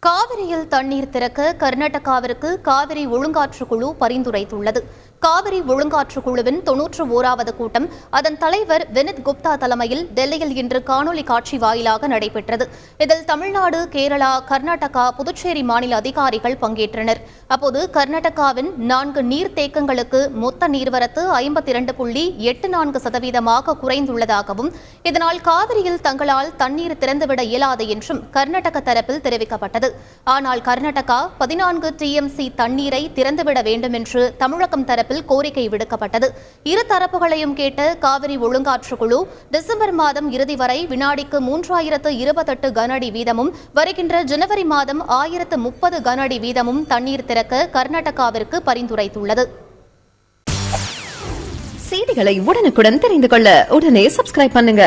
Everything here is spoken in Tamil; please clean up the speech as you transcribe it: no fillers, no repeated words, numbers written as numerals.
காவிரியில் தண்ணீர் திறக்க கர்நாடகாவிற்கு காவிரி ஒழுங்காற்று குழு பரிந்துரைத்துள்ளது. காவிரி ஒழுங்காற்று குழுவின் 91வது கூட்டம் அதன் தலைவர் வினித் குப்தா தலைமையில் டெல்லியில் இன்று காணொலி காட்சி வாயிலாக நடைபெற்றது. இதில் தமிழ்நாடு, கேரளா, கர்நாடகா, புதுச்சேரி மாநில அதிகாரிகள் பங்கேற்றனர். அப்போது கர்நாடகாவின் 4 நீர்த்தேக்கங்களுக்கு மொத்த நீர்வரத்து 52.84% குறைந்துள்ளதாகவும், இதனால் காவிரியில் தங்களால் தண்ணீர் திறந்துவிட இயலாது என்றும் கர்நாடக தரப்பில் தெரிவிக்கப்பட்டது. ஆனால் கர்நாடகா 14 TMC தண்ணீரை திறந்துவிட வேண்டும் என்று தமிழகம் தரப்பில் கோரிக்கை விடுக்கப்பட்டது. இரு தரப்புகளையும் கேட்ட காவிரி ஒழுங்காற்று குழு டிசம்பர் மாதம் இறுதி வரை வினாடிக்கு 3028 கனஅடி வீதமும், வருகின்ற ஜனவரி மாதம் 1030 கனஅடி வீதமும் தண்ணீர் திறக்க கர்நாடகாவிற்கு பரிந்துரைத்துள்ளது. செய்திகளை உடனுக்குடன் தெரிந்து கொள்ள உடனே சப்ஸ்கிரைப் பண்ணுங்க.